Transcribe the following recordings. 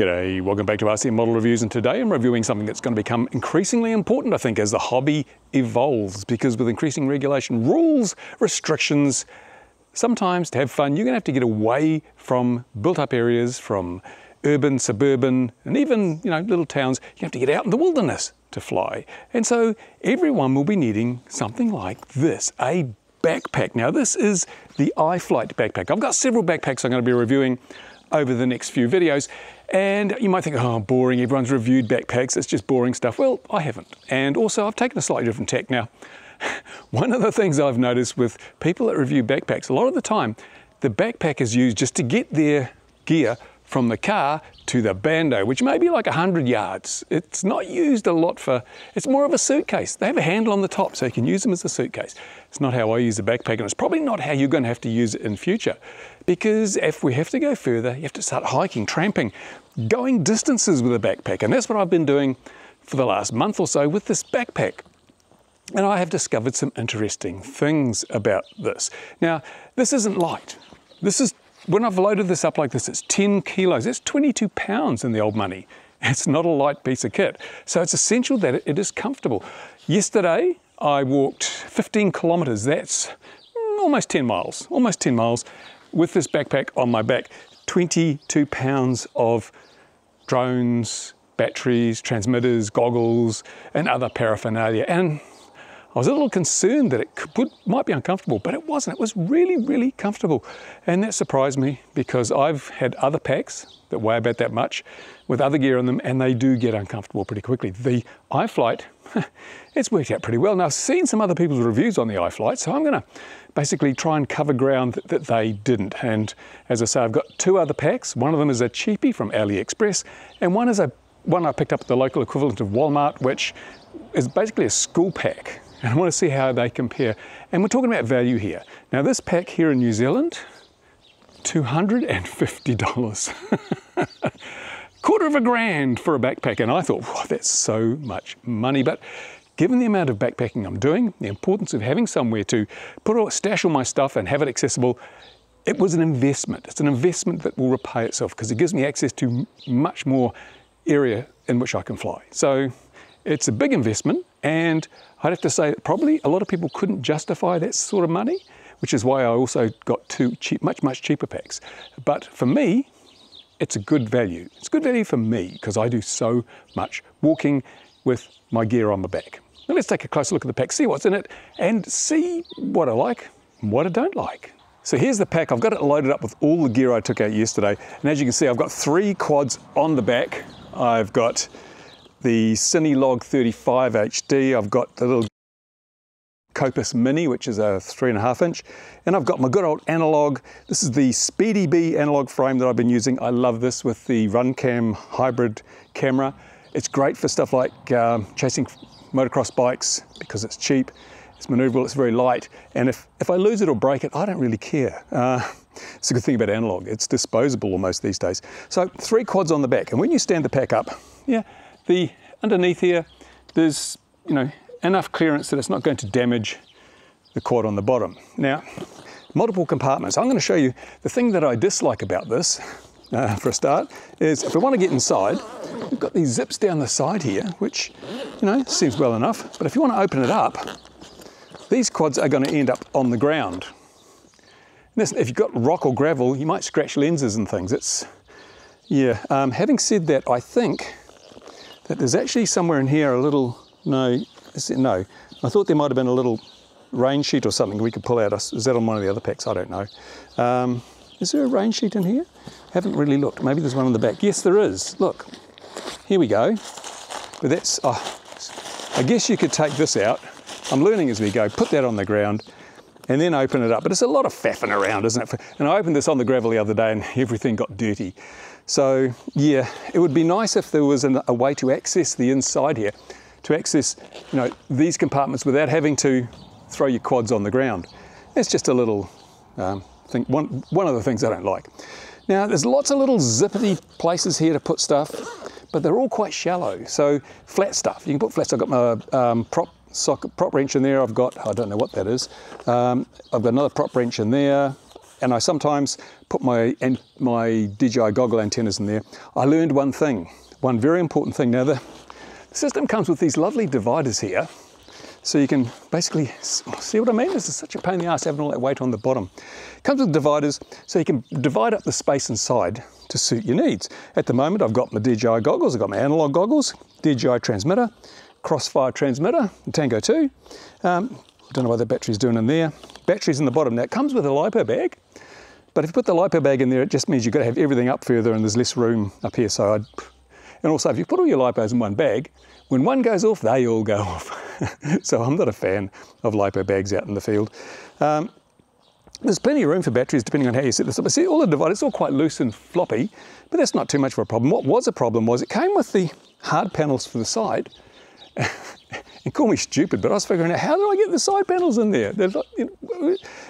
G'day, welcome back to RC Model Reviews, and today I'm reviewing something that's going to become increasingly important, I think, as the hobby evolves, because with increasing regulation, rules, restrictions, sometimes to have fun, you're going to have to get away from built-up areas, from urban, suburban, and even, little towns. You have to get out in the wilderness to fly. And so everyone will be needing something like this, a backpack. Now, this is the iFlight backpack. I've got several backpacks I'm going to be reviewing over the next few videos. And you might think, oh, boring, everyone's reviewed backpacks, it's just boring stuff. Well, I haven't. And also, I've taken a slightly different tack now. One of the things I've noticed with people that review backpacks, a lot of the time, the backpack is used just to get their gear from the car to the bando, which may be like 100 yards. It's not used a lot for, it's more of a suitcase. They have a handle on the top, so you can use them as a suitcase. It's not how I use a backpack, and it's probably not how you're going to have to use it in future. Because if we have to go further, you have to start hiking, tramping, going distances with a backpack. And that's what I've been doing for the last month or so with this backpack. And I have discovered some interesting things about this. Now, this isn't light. This is, when I've loaded this up like this, it's 10 kilos. That's 22 pounds in the old money. It's not a light piece of kit. So it's essential that it is comfortable. Yesterday, I walked 15 kilometers. That's almost 10 miles, with this backpack on my back. 22 pounds of drones, batteries, transmitters, goggles, and other paraphernalia. And I was a little concerned that it might be uncomfortable, but it wasn't. It was really, really comfortable. And that surprised me, because I've had other packs that weigh about that much with other gear on them, and they do get uncomfortable pretty quickly. The iFlight, it's worked out pretty well. Now, I've seen some other people's reviews on the iFlight, so I'm gonna basically try and cover ground that they didn't. And as I say, I've got two other packs. One of them is a cheapie from AliExpress, and one is one I picked up at the local equivalent of Walmart, which is basically a school pack. And I want to see how they compare. And we're talking about value here. Now, this pack here in New Zealand, $250. Quarter of a grand for a backpack. And I thought, wow, that's so much money. But given the amount of backpacking I'm doing, the importance of having somewhere to stash all my stuff and have it accessible, it was an investment. It's an investment that will repay itself, because it gives me access to much more area in which I can fly. So it's a big investment, and I'd have to say that probably a lot of people couldn't justify that sort of money, which is why I also got two much cheaper packs. But for me, it's a good value. It's good value for me, because I do so much walking with my gear on my back. Now let's take a closer look at the pack, see what's in it, and see what I like and what I don't like. So here's the pack. I've got it loaded up with all the gear I took out yesterday. And as you can see, I've got 3 quads on the back. I've got the Cinelog 35 HD. I've got the little Copus Mini, which is a 3.5 inch. And I've got my good old analog. This is the Speedy Bee analog frame that I've been using. I love this with the RunCam hybrid camera. It's great for stuff like chasing motocross bikes, because it's cheap, it's maneuverable, it's very light. And if I lose it or break it, I don't really care. It's a good thing about analog. It's disposable almost these days. So 3 quads on the back. And when you stand the pack up, underneath here, there's enough clearance that it's not going to damage the quad on the bottom. Now, multiple compartments. I'm going to show you the thing that I dislike about this, for a start, is if I want to get inside, we've got these zips down the side here, which, seems well enough. But if you want to open it up, these quads are going to end up on the ground. If you've got rock or gravel, you might scratch lenses and things. Having said that, I think that there's actually somewhere in here a little, no, I thought there might have been a little rain sheet or something we could pull out. Is that on one of the other packs? I don't know. Is there a rain sheet in here? Haven't really looked. Maybe there's one on the back. Yes, there is. Look, here we go. But that's, I guess you could take this out. I'm learning as we go. Put that on the ground and then open it up. But it's a lot of faffing around, isn't it? And I opened this on the gravel the other day and everything got dirty. So yeah, it would be nice if there was a way to access the inside here, to access these compartments without having to throw your quads on the ground. It's just a little thing, one of the things I don't like. Now, there's lots of little zippity places here to put stuff, but they're all quite shallow. So flat stuff, you can put flat stuff. I've got my prop wrench in there. I've got, I don't know what that is. I've got another prop wrench in there. and I sometimes put my DJI goggle antennas in there, I learned one thing, one very important thing. Now the system comes with these lovely dividers here, so you can basically, see what I mean? This is such a pain in the ass having all that weight on the bottom. It comes with dividers, so you can divide up the space inside to suit your needs. At the moment, I've got my DJI goggles, I've got my analog goggles, DJI transmitter, Crossfire transmitter, Tango 2. I don't know what the battery's doing in there. Battery's in the bottom. Now, it comes with a LiPo bag, but if you put the LiPo bag in there, it just means you've got to have everything up further and there's less room up here. And also, if you put all your LiPos in one bag, when one goes off, they all go off. So I'm not a fan of LiPo bags out in the field. There's plenty of room for batteries depending on how you set this up. See, all the dividers, it's all quite loose and floppy, but that's not too much of a problem. What was a problem was it came with the hard panels for the side. And call me stupid, but I was figuring out, how do I get the side panels in there? There's, and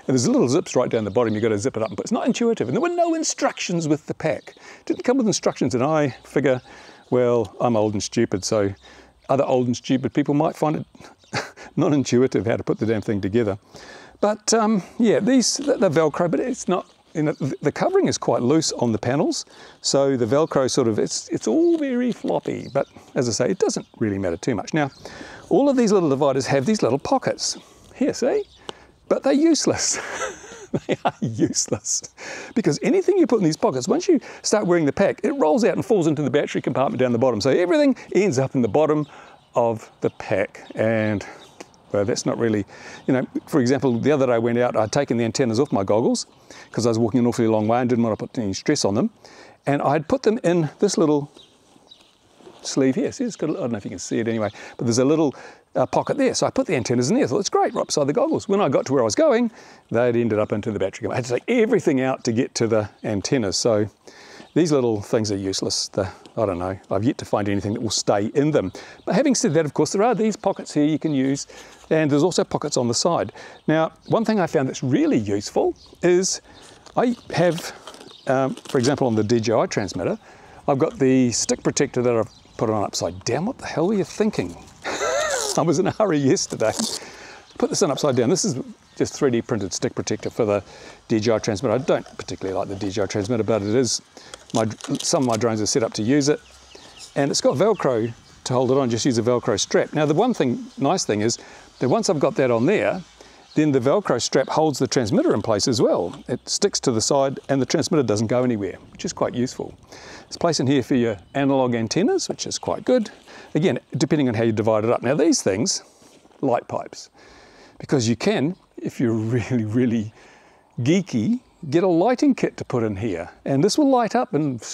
there's little zips right down the bottom. You've got to zip it up, but it's not intuitive. And there were no instructions with the pack. It didn't come with instructions, and I figure, well, I'm old and stupid, so other old and stupid people might find it not intuitive how to put the damn thing together. But yeah, they're Velcro, but it's not, you know, the covering is quite loose on the panels, so the Velcro sort of, it's all very floppy, but as I say, it doesn't really matter too much. Now, all of these little dividers have these little pockets. Here, see? But they're useless. They are useless. Because anything you put in these pockets, once you start wearing the pack, it rolls out and falls into the battery compartment down the bottom. So everything ends up in the bottom of the pack. And well, that's not really, you know, for example, the other day I went out, I'd taken the antennas off my goggles because I was walking an awfully long way and didn't want to put any stress on them. And I had put them in this little sleeve here. See, it's got, I don't know if you can see it anyway, but there's a little pocket there. So I put the antennas in there. I thought, it's great, right beside the goggles. When I got to where I was going, they'd ended up into the battery. I had to take everything out to get to the antennas. So these little things are useless. I don't know. I've yet to find anything that will stay in them. But having said that, of course, there are these pockets here you can use, and there's also pockets on the side. Now, one thing I found that's really useful is I have, for example, on the DJI transmitter, I've got the stick protector that I've put on upside down. What the hell were you thinking? I was in a hurry yesterday. Put this on upside down. This is just 3D printed stick protector for the DJI transmitter. I don't particularly like the DJI transmitter, but it is, some of my drones are set up to use it. And it's got Velcro to hold it on, just use a Velcro strap. Now the nice thing is that once I've got that on there, then the Velcro strap holds the transmitter in place as well. It sticks to the side and the transmitter doesn't go anywhere, which is quite useful. There's a place in here for your analog antennas, which is quite good. Again, depending on how you divide it up. Now these things, light pipes, because you can, if you're really, really geeky, get a lighting kit to put in here. And this will light up and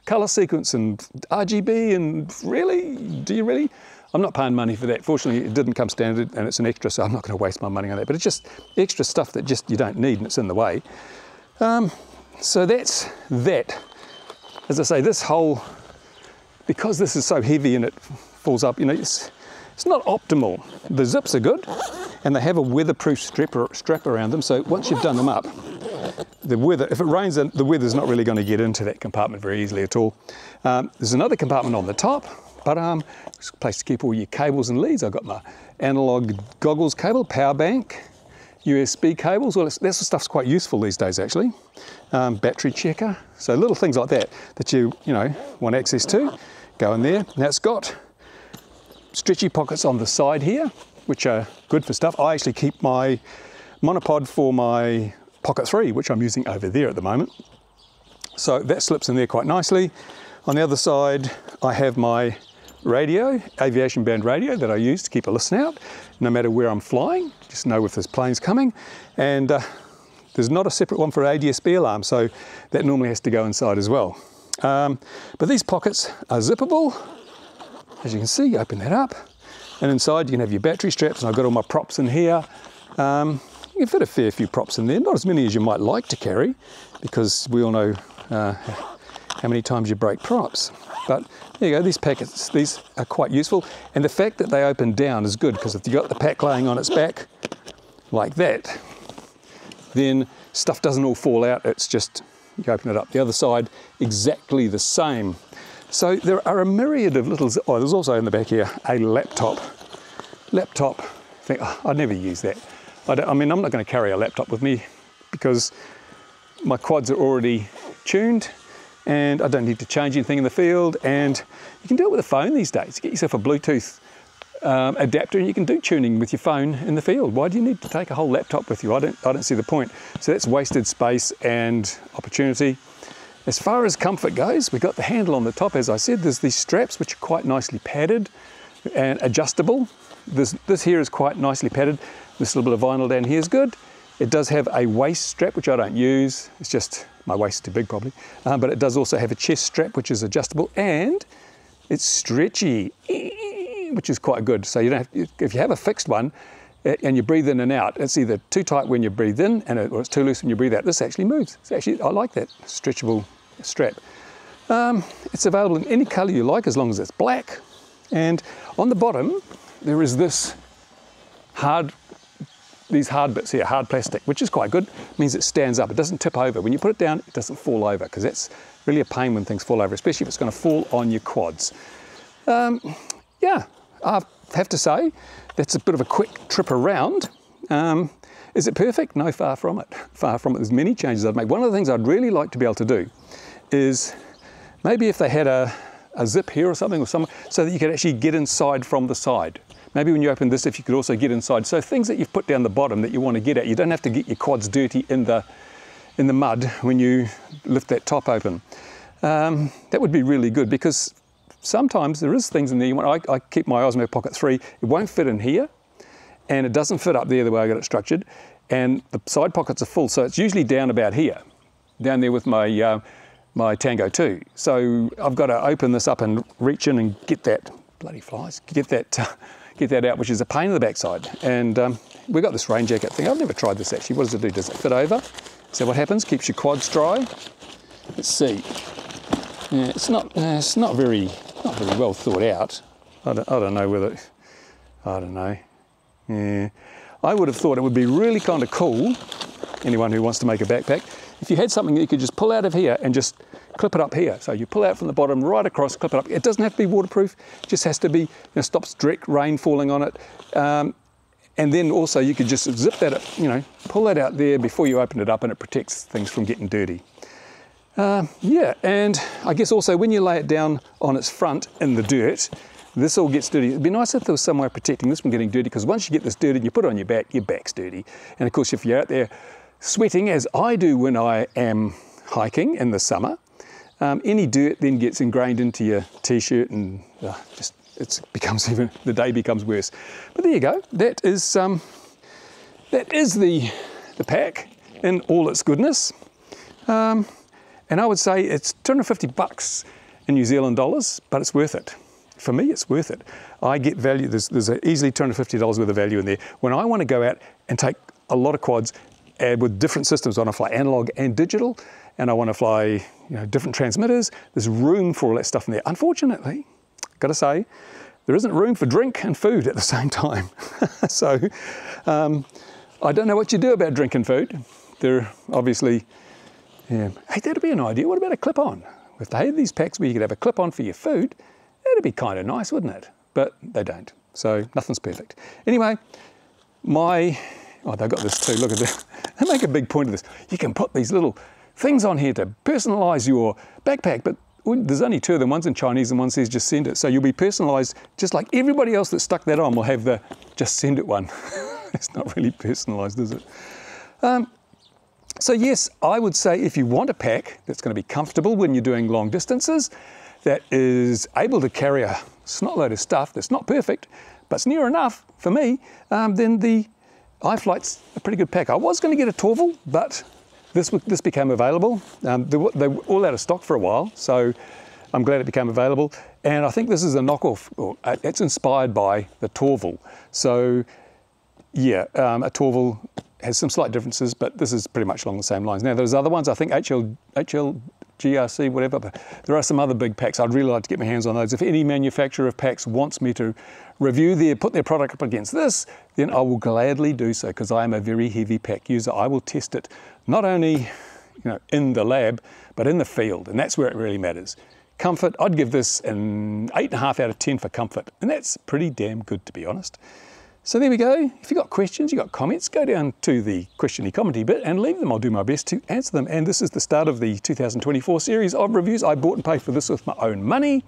color sequence and RGB, and really, do you really? I'm not paying money for that. Fortunately, it didn't come standard and it's an extra, so I'm not going to waste my money on that. But it's just extra stuff that just you don't need and it's in the way. So that's that. As I say, this whole, because this is so heavy and it falls up, you know, it's not optimal. The zips are good and they have a weatherproof strap around them. So once you've done them up, the weather, if it rains, the weather's not really going to get into that compartment very easily at all. There's another compartment on the top, but it's a place to keep all your cables and leads. I've got my analog goggles cable, power bank, USB cables. Well, that stuff's quite useful these days, actually. Battery checker. So little things like that you know, want access to, go in there. Now it's got stretchy pockets on the side here, which are good for stuff. I actually keep my monopod for my Pocket 3, which I'm using over there at the moment. So that slips in there quite nicely. On the other side, I have my radio, aviation band radio, that I use to keep a listen out, no matter where I'm flying, just know if there's planes coming. And there's not a separate one for ADSB alarm, so that normally has to go inside as well. But these pockets are zippable. As you can see, you open that up, and inside you can have your battery straps, and I've got all my props in here. You can fit a fair few props in there, not as many as you might like to carry, because we all know how many times you break props. But there you go, these packets, these are quite useful. And the fact that they open down is good, because if you've got the pack laying on its back like that, then stuff doesn't all fall out. It's just, you open it up. The other side, exactly the same. So there are a myriad of little, oh, there's also in the back here, a laptop thing. Oh, I'd never use that. I mean, I'm not going to carry a laptop with me because my quads are already tuned and I don't need to change anything in the field, and you can do it with a phone these days. Get yourself a Bluetooth adapter and you can do tuning with your phone in the field. Why do you need to take a whole laptop with you? I don't see the point. So that's wasted space and opportunity. As far as comfort goes, we've got the handle on the top. As I said, there's these straps which are quite nicely padded and adjustable. This here is quite nicely padded. This little bit of vinyl down here is good. It does have a waist strap, which I don't use. It's just, my waist is too big probably. But it does also have a chest strap, which is adjustable, and it's stretchy, which is quite good. So you don't have, if you have a fixed one and you breathe in and out, it's either too tight when you breathe in or it's too loose when you breathe out. This actually moves. It's actually, I like that stretchable strap. It's available in any color you like as long as it's black. And on the bottom, there is these hard bits here, hard plastic, which is quite good. It means it stands up. It doesn't tip over. When you put it down, it doesn't fall over, because that's really a pain when things fall over, especially if it's going to fall on your quads. Yeah, I have to say, that's a bit of a quick trip around. Is it perfect? No, far from it. Far from it. There's many changes I'd make. One of the things I'd really like to be able to do is maybe if they had a zip here or something, so that you could actually get inside from the side. Maybe when you open this, if you could also get inside. So things that you've put down the bottom that you want to get at, you don't have to get your quads dirty in the mud when you lift that top open. That would be really good, because sometimes there is things in there. I keep my Osmo Pocket 3. It won't fit in here, and it doesn't fit up there the way I got it structured. And the side pockets are full, so it's usually down about here, down there with my my Tango 2. So I've got to open this up and reach in and get that, bloody flies, get that out, which is a pain in the backside. And we've got this rain jacket thing. I've never tried this actually. What does it do? Does it fit over? So what happens? Keeps your quads dry. Let's see. Yeah, it's not very well thought out. I don't know whether, I don't know. Yeah, I would have thought it would be really kind of cool, anyone who wants to make a backpack, if you had something that you could just pull out of here and just clip it up here. So you pull out from the bottom right across, clip it up. It doesn't have to be waterproof, it just has to be, stops direct rain falling on it. And then also you could just zip that, pull that out there before you open it up, and it protects things from getting dirty. Yeah, and I guess also when you lay it down on its front in the dirt, this all gets dirty. It'd be nice if there was some way of protecting this from getting dirty, because once you get this dirty and you put it on your back's dirty. And of course, if you're out there sweating, as I do when I am hiking in the summer, any dirt then gets ingrained into your t-shirt, and the day becomes worse. But there you go. That is the pack in all its goodness. And I would say it's $250 in New Zealand dollars, but it's worth it. For me, it's worth it. I get value. There's easily $250 worth of value in there. When I want to go out and take a lot of quads with different systems, I want to fly analog and digital, and I want to fly different transmitters, there's room for all that stuff in there. Unfortunately, got to say, there isn't room for drink and food at the same time. So I don't know what you do about drink and food. They're obviously, hey, that'd be an idea. What about a clip-on? If they had these packs where you could have a clip-on for your food, that'd be kind of nice, wouldn't it? But they don't, so nothing's perfect. Anyway, they've got this too, look at this. They make a big point of this. You can put these little things on here to personalize your backpack, but there's only two of them. One's in Chinese and one says just send it. So you'll be personalized just like everybody else that stuck that on will have the just send it one. It's not really personalized, is it? So yes, I would say if you want a pack that's going to be comfortable when you're doing long distances, that is able to carry a snotload of stuff that's not perfect, but it's near enough for me, then the iFlight's a pretty good pack. I was going to get a Torval, but this became available. They were all out of stock for a while, so I'm glad it became available. And I think this is a knockoff. It's inspired by the Torval. So yeah, a Torval has some slight differences, but this is pretty much along the same lines. Now there's other ones, I think HLGRC, whatever, but there are some other big packs. I'd really like to get my hands on those. If any manufacturer of packs wants me to put their product up against this, then I will gladly do so, because I am a very heavy pack user. I will test it not only in the lab, but in the field, and that's where it really matters. Comfort, I'd give this an 8.5 out of 10 for comfort, and that's pretty damn good, to be honest. So there we go. If you've got questions, you've got comments, go down to the questiony commenty bit and leave them. I'll do my best to answer them. And this is the start of the 2024 series of reviews. I bought and paid for this with my own money,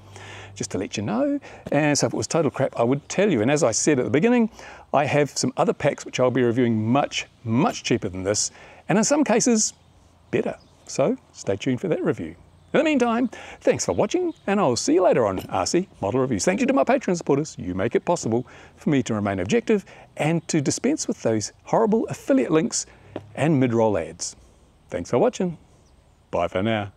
just to let you know. And so if it was total crap, I would tell you. And as I said at the beginning, I have some other packs which I'll be reviewing much, much cheaper than this. And in some cases, better. So stay tuned for that review. In the meantime, thanks for watching, and I'll see you later on RC Model Reviews. Thank you to my Patreon supporters. You make it possible for me to remain objective and to dispense with those horrible affiliate links and mid-roll ads. Thanks for watching. Bye for now.